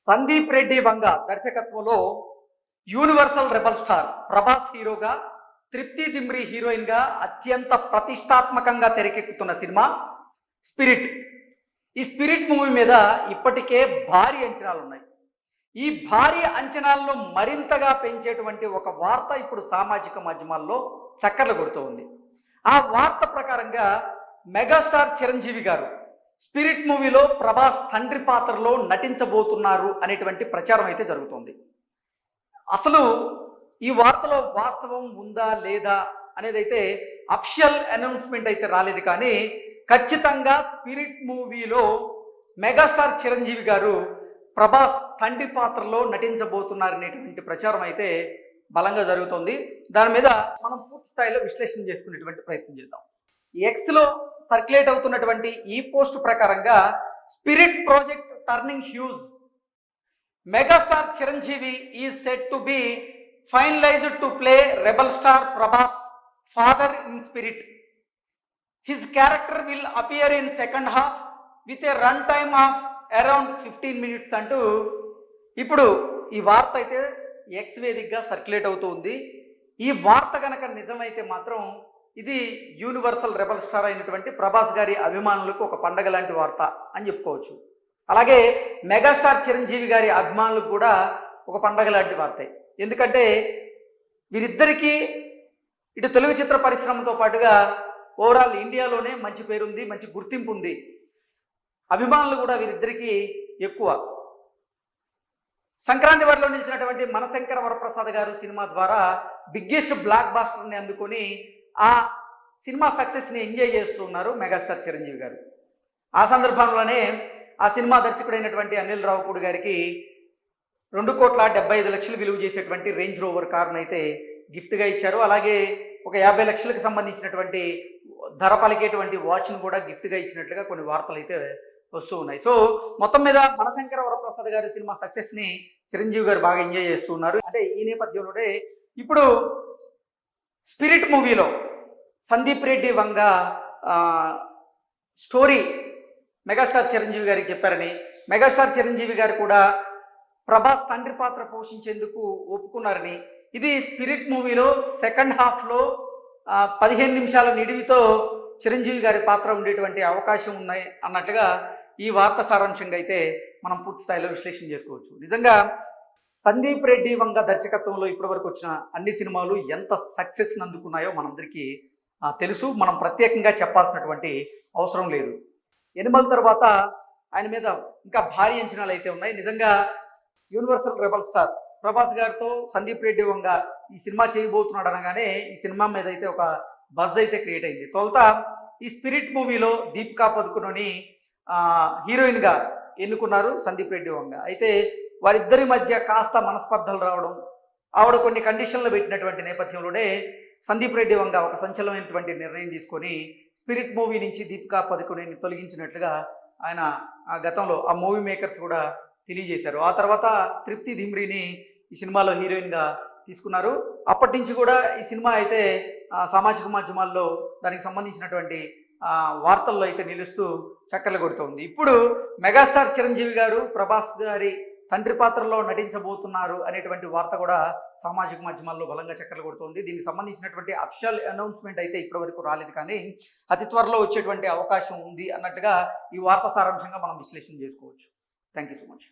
సందీప్ రెడ్డి వంగ దర్శకత్వంలో universal rebel star Prabhas హీరోగా, తృప్తి దిమ్రి హీరోయిన్ గా అత్యంత ప్రతిష్టాత్మకంగా తెరకెక్కుతున్న సినిమా స్పిరిట్. ఈ స్పిరిట్ మూవీ మీద ఇప్పటికే భారీ అంచనాలు ఉన్నాయి. ఈ భారీ అంచనాలను మరింతగా పెంచేటువంటి ఒక వార్త ఇప్పుడు సామాజిక మాధ్యమాల్లో చక్కర్లు కొడుతూ ఉంది. ఆ వార్త ప్రకారంగా మెగాస్టార్ చిరంజీవి గారు స్పిరిట్ మూవీలో ప్రభాస్ తండ్రి పాత్రలో నటించబోతున్నారు అనేటువంటి ప్రచారం అయితే జరుగుతుంది. అసలు ఈ వార్తలో వాస్తవం ఉందా లేదా అనేది అయితే అఫిషియల్ అనౌన్స్మెంట్ అయితే రాలేదు, కానీ ఖచ్చితంగా స్పిరిట్ మూవీలో మెగాస్టార్ చిరంజీవి గారు ప్రభాస్ తండ్రి పాత్రలో నటించబోతున్నారనేటువంటి ప్రచారం అయితే బలంగా జరుగుతుంది. దాని మీద మనం పూర్తి స్థాయిలో విశ్లేషణ చేసుకునేటువంటి ప్రయత్నం చేద్దాం. ఎక్స్లో సర్క్యులేట్ అవుతున్నటువంటి ఈ పోస్ట్ ప్రకారంగా Spirit project turning huge, megastar Chiranjeevi is set to be finalised to play rebel star Prabhas father in Spirit. His character will appear in second half with a run time of around 15 minutes అంటూ ఇప్పుడు ఈ వార్త అయితే X వేదికగా circulate అవుతూ ఉంది. ఈ వార్త కనుక నిజమైతే మాత్రం ఇది యూనివర్సల్ రెబల్ స్టార్ అయినటువంటి ప్రభాస్ గారి అభిమానులకు ఒక పండగ లాంటి వార్త అని చెప్పుకోవచ్చు. అలాగే మెగాస్టార్ చిరంజీవి గారి అభిమానులకు కూడా ఒక పండగ లాంటి వార్తే. ఎందుకంటే వీరిద్దరికీ ఇటు తెలుగు చిత్ర పరిశ్రమతో పాటుగా ఓవరాల్ ఇండియాలోనే మంచి పేరుంది, మంచి గుర్తింపు ఉంది. అభిమానులు కూడా వీరిద్దరికీ ఎక్కువ. సంక్రాంతి వరలో నిలిచినటువంటి మనశంకర వరప్రసాద్ గారు సినిమా ద్వారా బిగ్గెస్ట్ బ్లాక్ బాస్టర్ని అందుకొని ఆ సినిమా సక్సెస్ని ఎంజాయ్ చేస్తున్నారు మెగాస్టార్ చిరంజీవి గారు. ఆ సందర్భంలోనే ఆ సినిమా దర్శకుడైనటువంటి అనిల్ రావుపూడి గారికి 2,75,00,000 విలువ చేసేటువంటి రేంజ్ రోవర్ కారును అయితే గిఫ్ట్గా ఇచ్చారు. అలాగే ఒక 50 లక్షలకు సంబంధించినటువంటి ధర పలికేటువంటి వాచ్ను కూడా గిఫ్ట్గా ఇచ్చినట్లుగా కొన్ని వార్తలు అయితే వస్తూ ఉన్నాయి. సో మొత్తం మీద మనశంకర వరప్రసాద్ గారి సినిమా సక్సెస్ని చిరంజీవి గారు బాగా ఎంజాయ్ చేస్తూ ఉన్నారు. అంటే ఈ నేపథ్యంలోనే ఇప్పుడు స్పిరిట్ మూవీలో సందీప్ రెడ్డి వంగ స్టోరీ మెగాస్టార్ చిరంజీవి గారికి చెప్పారని, మెగాస్టార్ చిరంజీవి గారు కూడా ప్రభాస్ తండ్రి పాత్ర పోషించేందుకు ఒప్పుకున్నారని, ఇది స్పిరిట్ మూవీలో సెకండ్ హాఫ్లో 15 నిమిషాల నిడివితో చిరంజీవి గారి పాత్ర ఉండేటువంటి అవకాశం ఉన్నాయి అన్నట్లుగా ఈ వార్త సారాంశంగా అయితే మనం పూర్తి స్థాయిలో విశ్లేషణ చేసుకోవచ్చు. నిజంగా సందీప్ రెడ్డి వంగ దర్శకత్వంలో ఇప్పటివరకు వచ్చిన అన్ని సినిమాలు ఎంత సక్సెస్ని అందుకున్నాయో మనందరికీ తెలుసు. మనం ప్రత్యేకంగా చెప్పాల్సినటువంటి అవసరం లేదు. ఎనిమల్ తర్వాత ఆయన మీద ఇంకా భారీ అంచనాలు అయితే ఉన్నాయి. నిజంగా యూనివర్సల్ రెబల్ స్టార్ ప్రభాస్ గారితో సందీప్ రెడ్డి వంగ ఈ సినిమా చేయబోతున్నాడు అనగానే ఈ సినిమా మీద అయితే ఒక బజ్ అయితే క్రియేట్ అయింది. తొలుత ఈ స్పిరిట్ మూవీలో దీపికా పదుకుని హీరోయిన్గా ఎన్నుకున్నారు సందీప్ రెడ్డి వంగ. అయితే వారిద్దరి మధ్య కాస్త మనస్పర్ధలు రావడం, ఆవిడ కొన్ని కండిషన్లు పెట్టినటువంటి నేపథ్యంలోనే సందీప్ రెడ్డి వంగ ఒక సంచలనమైనటువంటి నిర్ణయం తీసుకొని స్పిరిట్ మూవీ నుంచి దీపికా పదుకుని తొలగించినట్లుగా ఆయన గతంలో ఆ మూవీ మేకర్స్ కూడా తెలియజేశారు. ఆ తర్వాత తృప్తి దిమ్రిని ఈ సినిమాలో హీరోయిన్గా తీసుకున్నారు. అప్పటి నుంచి కూడా ఈ సినిమా అయితే సామాజిక మాధ్యమాల్లో దానికి సంబంధించినటువంటి వార్తల్లో అయితే నిలుస్తూ చక్కర్లు కొడుతుంది. ఇప్పుడు మెగాస్టార్ చిరంజీవి గారు ప్రభాస్ గారి తండ్రి పాత్రలో నటించబోతున్నారు అనేటువంటి వార్త కూడా సామాజిక మాధ్యమాల్లో బలంగా చక్కర్లు కొడుతుంది. దీనికి సంబంధించినటువంటి అఫిషియల్ అనౌన్స్మెంట్ అయితే ఇప్పటివరకు రాలేదు, కానీ అతి త్వరలో వచ్చేటువంటి అవకాశం ఉంది అన్నట్టుగా ఈ వార్త సారాంశంగా మనం విశ్లేషణ చేసుకోవచ్చు. Thank you so much.